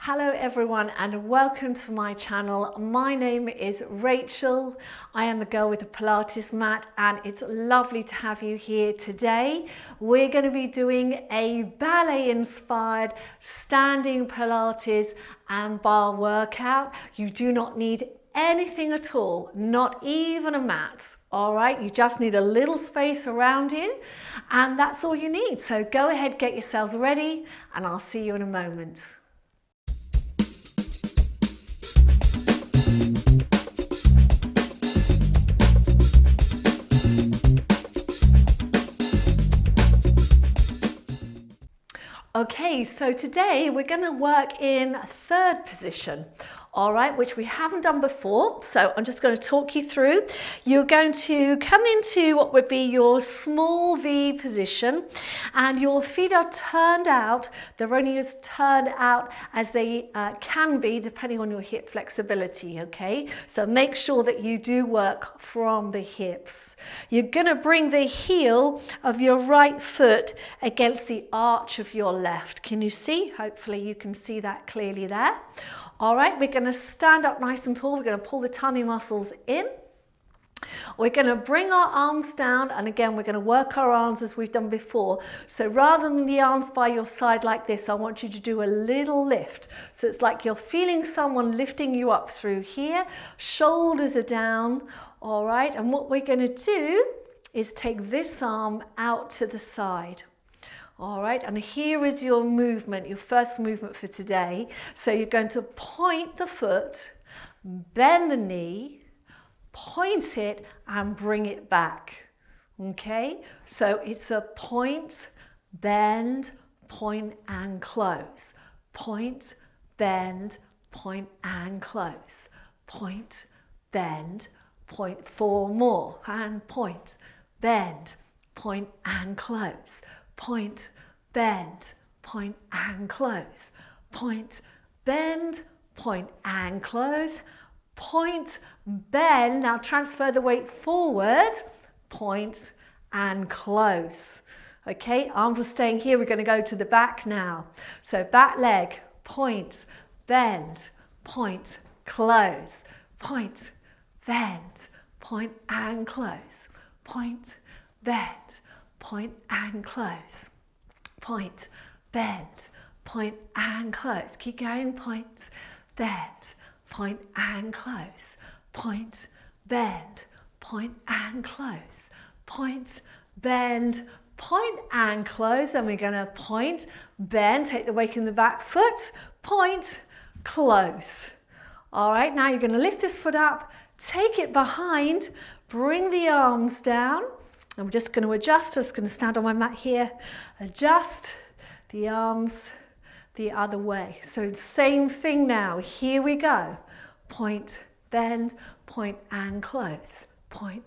Hello everyone and welcome to my channel. My name is Rachel. I am the girl with the Pilates mat and it's lovely to have you here today. We're going to be doing a ballet inspired standing Pilates and bar workout. You do not need anything at all, not even a mat. All right, you just need a little space around you and that's all you need. So go ahead, get yourselves ready and I'll see you in a moment. Okay, so today we're going to work in third position, all right, which we haven't done before. So I'm just going to talk you through. You're going to come into what would be your small V position and your feet are turned out. They're only as turned out as they can be depending on your hip flexibility, okay? So make sure that you do work from the hips. You're going to bring the heel of your right foot against the arch of your left. Can you see? Hopefully you can see that clearly there. All right, we're going to stand up nice and tall. We're going to pull the tummy muscles in. We're going to bring our arms down and again we're going to work our arms as we've done before. So rather than the arms by your side like this, I want you to do a little lift. So it's like you're feeling someone lifting you up through here. Shoulders are down, all right, and what we're going to do is take this arm out to the side. All right, and here is your movement, your first movement for today. So you're going to point the foot, bend the knee, point it and bring it back. Okay, so it's a point, bend, point and close. Point, bend, point and close. Point, bend, point, four more, and point, bend, point and close. Point, bend, point and close. Point, bend, point and close. Point, bend. Now transfer the weight forward. Point and close. Okay, arms are staying here. We're going to go to the back now. So back leg, point, bend, point, close. Point, bend, point and close. Point, bend, point and close. Point, bend, point and close. Keep going. Point, bend, point and close. Point, bend, point and close. Point, bend, point and close. Then we're going to point, bend, take the weight in the back foot, point, close. All right, now you're going to lift this foot up, take it behind, bring the arms down. I'm just going to adjust, I'm just going to stand on my mat here, adjust the arms the other way. So same thing now, here we go. Point, bend, point and close. Point,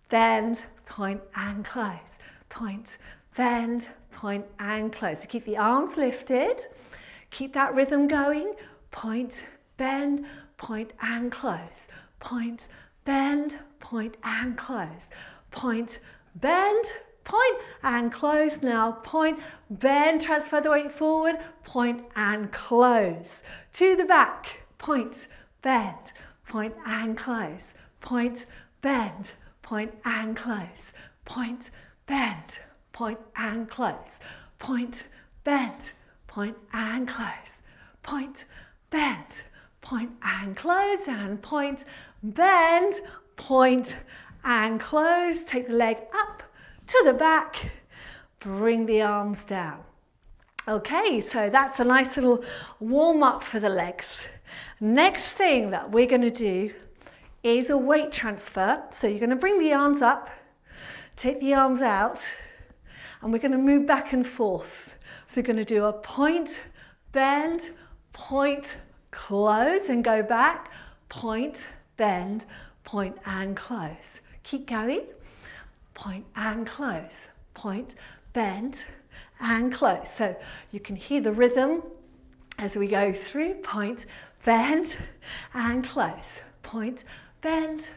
bend, point and close. Point, bend, point and close. So keep the arms lifted, keep that rhythm going. Point, bend, point and close. Point, bend, point and close. Point, bend, point and close. Now point, bend, transfer the weight forward, point and close. To the back, point, bend, point and close. Point, bend, point and close. Point, bend, point and close. Point, bend, point and close. Point, bend, point and close and point, bend, point and close. Take the leg up to the back, bring the arms down. Okay, so that's a nice little warm up for the legs. Next thing that we're going to do is a weight transfer. So you're going to bring the arms up, take the arms out, and we're going to move back and forth. So you're going to do a point, bend, point, close, and go back, point, bend, point and close. Keep going. Point and close. Point, bend and close. So you can hear the rhythm as we go through. Point, bend and close. Point, bend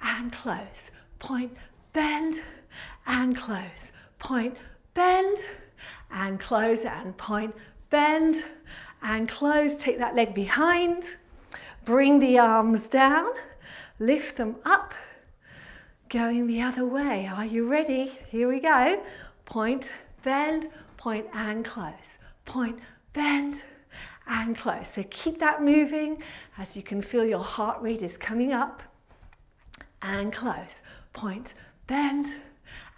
and close. Point, bend and close. Point, bend and close and point, bend and close. Take that leg behind. Bring the arms down. Lift them up. Going the other way. Are you ready? Here we go. Point, bend, point and close. Point, bend and close. So keep that moving as you can feel your heart rate is coming up and close. Point, bend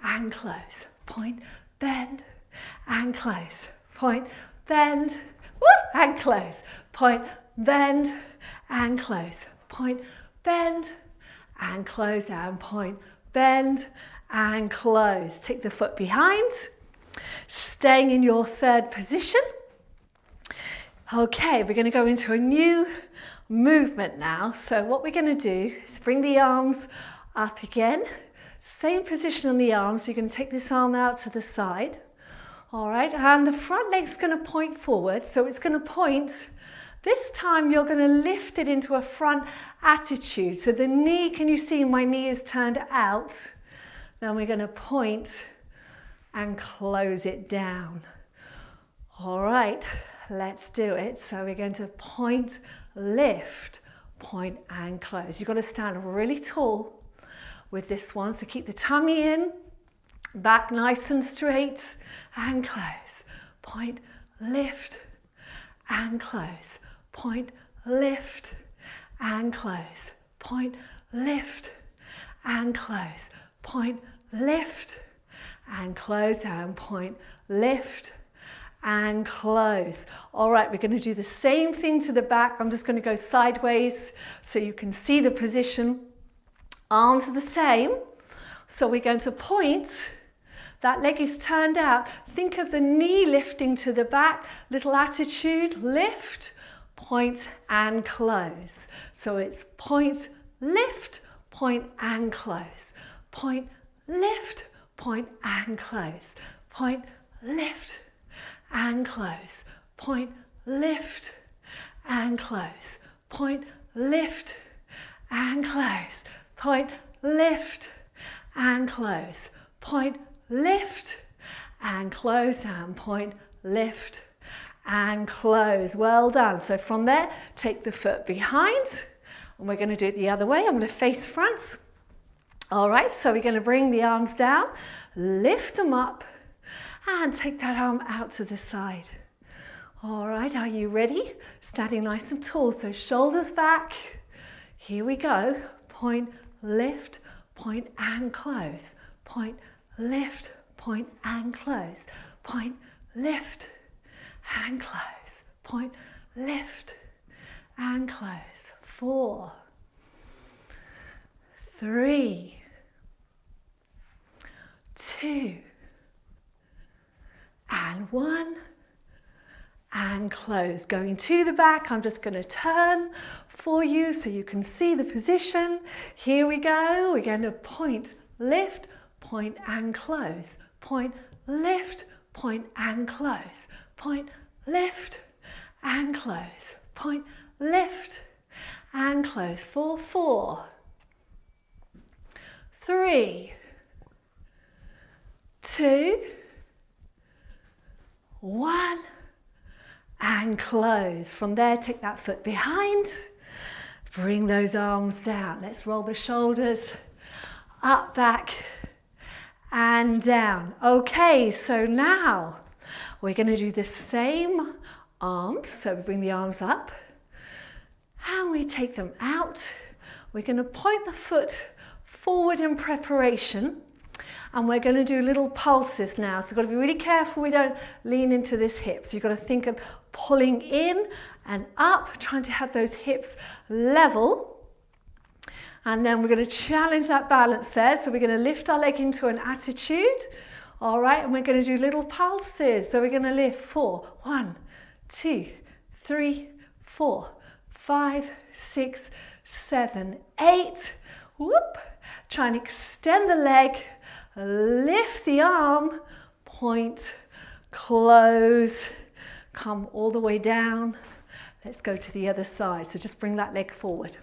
and close. Point, bend and close. Point, bend, and close. Point, bend and close. Point, bend and close, and point, bend and close. Take the foot behind, staying in your third position. Okay, we're going to go into a new movement now. So what we're going to do is bring the arms up again. Same position on the arms. So you're going to take this arm out to the side. All right, and the front leg's going to point forward. So it's going to point. This time you're going to lift it into a front attitude. So the knee, can you see my knee is turned out? Then we're going to point and close it down. All right, let's do it. So we're going to point, lift, point and close. You've got to stand really tall with this one. So keep the tummy in, back nice and straight and close. Point, lift and close. Point, lift and close. Point, lift and close. Point, lift and close, and point, lift and close. All right, we're going to do the same thing to the back. I'm just going to go sideways so you can see the position. Arms are the same. So we're going to point. That leg is turned out. Think of the knee lifting to the back. Little attitude, lift, point and close. So it's point, lift, point and close. Point, lift, point and close. Point, lift and close. Point, lift and close. Point, lift and close. Point, lift and close. Point, lift and close, and point, lift and close. Well done. So from there, take the foot behind, and we're going to do it the other way. I'm going to face front. All right, so we're going to bring the arms down, lift them up, and take that arm out to the side. All right, are you ready? Standing nice and tall, so shoulders back. Here we go. Point, lift, point and close. Point, lift, point and close. Point, lift and close. Point, lift and close. 4, 3, 2, and 1, and close. Going to the back, I'm just going to turn for you so you can see the position. Here we go. We're going to point, lift, point and close. Point, lift, point and close. Point, lift and close. Point, lift and close. 4, 4, 3, 2, 1, and close. From there, take that foot behind. Bring those arms down. Let's roll the shoulders up, back, and down. Okay, so now we're going to do the same arms. So we bring the arms up and we take them out. We're going to point the foot forward in preparation, and we're going to do little pulses now. So you've got to be really careful we don't lean into this hip. So you've got to think of pulling in and up, trying to have those hips level. And then we're going to challenge that balance there. So we're going to lift our leg into an attitude. All right, and we're going to do little pulses. So we're going to lift 4, 1, 2, 3, 4, 5, 6, 7, 8. Whoop. Try and extend the leg, lift the arm, point, close, come all the way down. Let's go to the other side. So just bring that leg forward.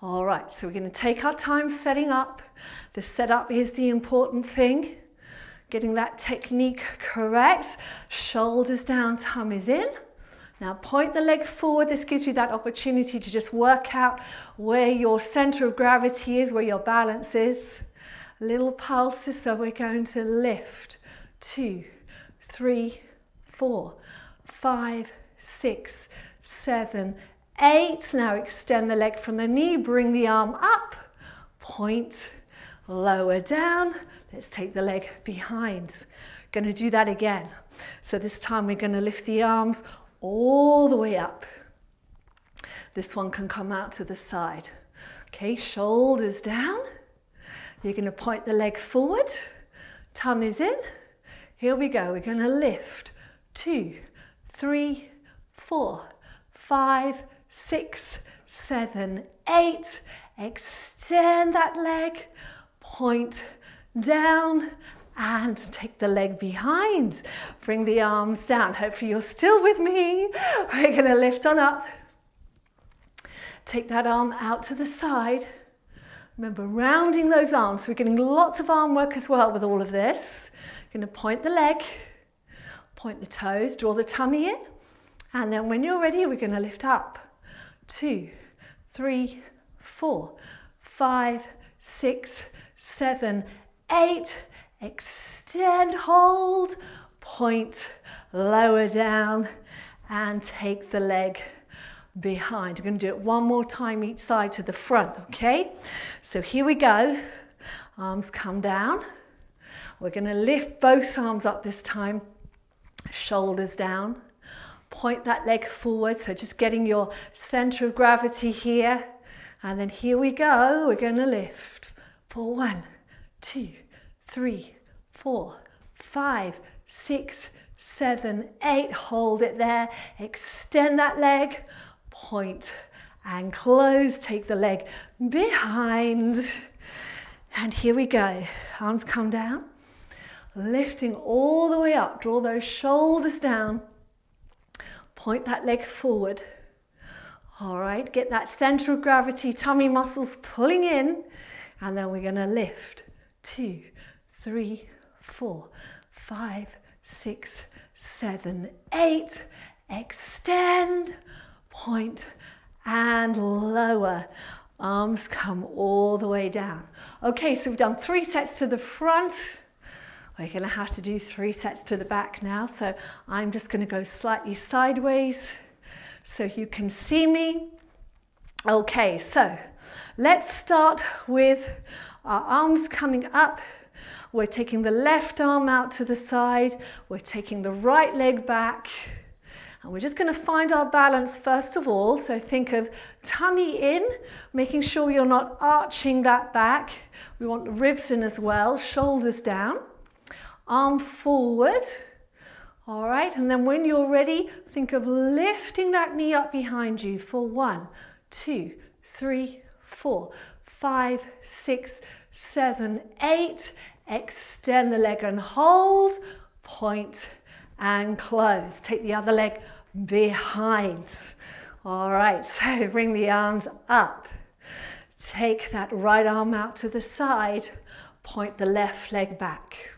All right, so we're going to take our time setting up. The setup is the important thing. Getting that technique correct. Shoulders down, tummies in. Now point the leg forward. This gives you that opportunity to just work out where your center of gravity is, where your balance is. Little pulses, so we're going to lift. 2, 3, 4, 5, 6, 7, 8. Now extend the leg from the knee, bring the arm up, point, lower down. Let's take the leg behind. Going to do that again. So this time we're going to lift the arms all the way up. This one can come out to the side. Okay, shoulders down. You're going to point the leg forward, tummies in. Here we go. We're going to lift. 2, 3, 4, 5, 6, 7, 8. Extend that leg, point down, and take the leg behind. Bring the arms down. Hopefully you're still with me. We're going to lift on up. Take that arm out to the side. Remember, rounding those arms. We're getting lots of arm work as well with all of this. Going to point the leg, point the toes, draw the tummy in. And then when you're ready, we're going to lift up. 2, 3, 4, 5, 6, 7, 8. Extend, hold, point, lower down, and take the leg behind. We're going to do it one more time each side to the front, okay? So here we go. Arms come down. We're going to lift both arms up this time. Shoulders down. Point that leg forward, so just getting your center of gravity here. And then here we go. We're going to lift for 1, 2, 3, 4, 5, 6, 7, 8. Hold it there. Extend that leg. Point and close. Take the leg behind. And here we go. Arms come down. Lifting all the way up. Draw those shoulders down. Point that leg forward. All right. Get that center of gravity, tummy muscles pulling in. And then we're going to lift. 2, 3, 4, 5, 6, 7, 8. Extend, point, and lower. Arms come all the way down. Okay, so we've done 3 sets to the front. We're going to have to do 3 sets to the back now. So I'm just going to go slightly sideways so you can see me. Okay, so let's start with our arms coming up. We're taking the left arm out to the side. We're taking the right leg back. And we're just going to find our balance first of all. So think of tummy in, making sure you're not arching that back. We want the ribs in as well, shoulders down. Arm forward. All right, and then when you're ready, think of lifting that knee up behind you for 1, 2, 3, 4, 5, 6, 7, 8. Extend the leg and hold, point and close. Take the other leg behind. All right, so bring the arms up. Take that right arm out to the side, point the left leg back.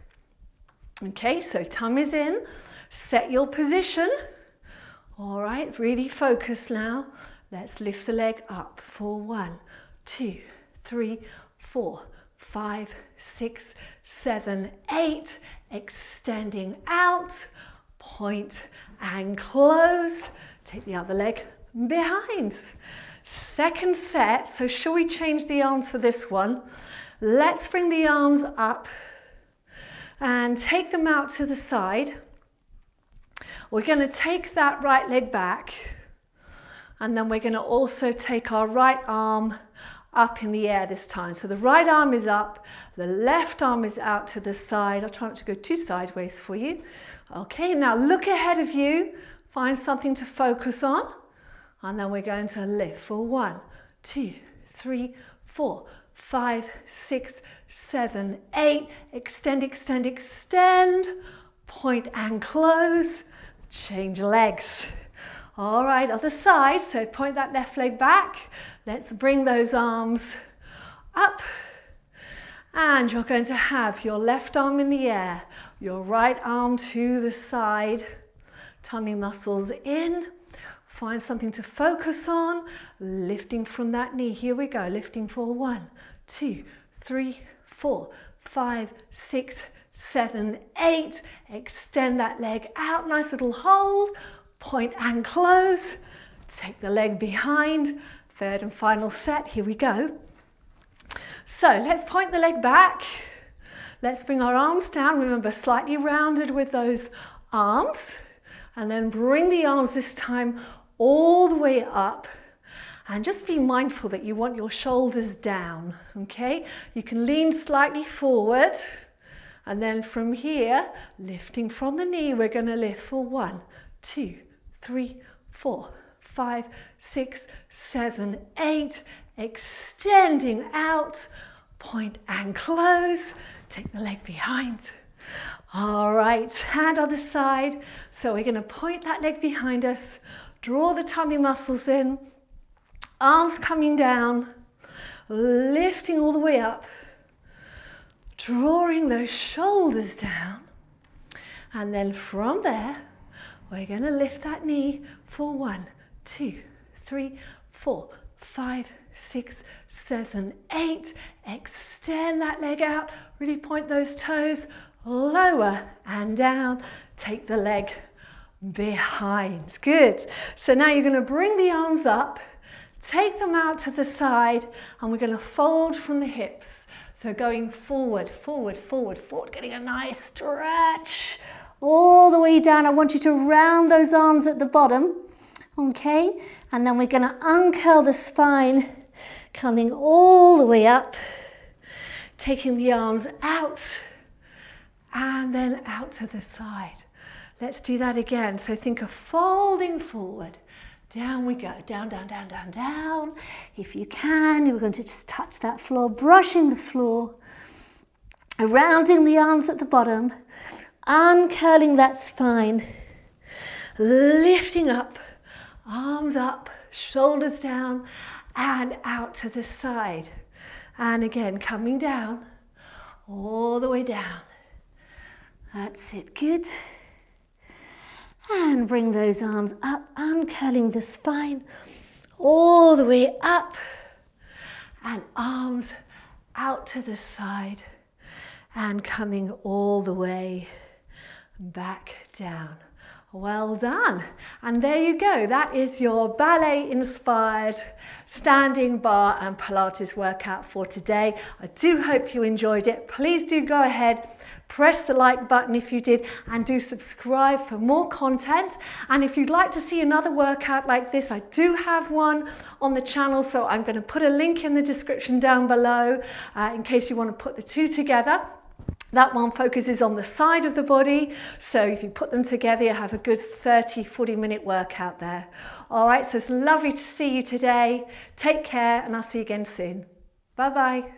Okay, so tummy's in, set your position. All right, really focus now. Let's lift the leg up for 1, 2, 3, 4, 5, 6, 7, 8. Extending out, point and close. Take the other leg behind. Second set, so shall we change the arms for this one? Let's bring the arms up and take them out to the side. We're going to take that right leg back, and then we're going to also take our right arm up in the air this time. So the right arm is up, the left arm is out to the side. I'll try not to go too sideways for you. Okay, now look ahead of you, find something to focus on, and then we're going to lift for 1, 2, 3, 4, 5, 6, 7, 8. Extend, extend, extend. Point and close. Change legs. All right, other side. So point that left leg back. Let's bring those arms up. And you're going to have your left arm in the air, your right arm to the side. Tummy muscles in. Find something to focus on. Lifting from that knee. Here we go. Lifting for 1, 2, 3, 4, 5, 6, 7, 8. Extend that leg out. Nice little hold. Point and close. Take the leg behind. Third and final set. Here we go. So let's point the leg back. Let's bring our arms down. Remember, slightly rounded with those arms. And then bring the arms this time all the way up. And just be mindful that you want your shoulders down, okay? You can lean slightly forward. And then from here, lifting from the knee, we're going to lift for 1, 2, 3, 4, 5, 6, 7, 8. Extending out. Point and close. Take the leg behind. All right, hand on the side. So we're going to point that leg behind us. Draw the tummy muscles in. Arms coming down. Lifting all the way up. Drawing those shoulders down. And then from there, we're going to lift that knee for 1, 2, 3, 4, 5, 6, 7, 8. Extend that leg out. Really point those toes. Lower and down. Take the leg behind. Good. So now you're going to bring the arms up. Take them out to the side. And we're going to fold from the hips. So going forward, forward, forward, forward. Getting a nice stretch. All the way down. I want you to round those arms at the bottom. Okay. And then we're going to uncurl the spine. Coming all the way up. Taking the arms out. And then out to the side. Let's do that again. So think of folding forward. Down we go. Down, down, down, down, down. If you can, you're going to just touch that floor, brushing the floor. Rounding the arms at the bottom. Uncurling that spine. Lifting up. Arms up. Shoulders down. And out to the side. And again, coming down. All the way down. That's it, good. And bring those arms up, uncurling the spine all the way up. And arms out to the side and coming all the way back down. Well done. And there you go. That is your ballet-inspired standing bar and Pilates workout for today. I do hope you enjoyed it. Please do go ahead, press the like button if you did, and do subscribe for more content. And if you'd like to see another workout like this, I do have one on the channel, so I'm going to put a link in the description down below in case you want to put the two together. That one focuses on the side of the body, so if you put them together, you have a good 30-40 minute workout there. All right, so it's lovely to see you today. Take care, and I'll see you again soon. Bye-bye.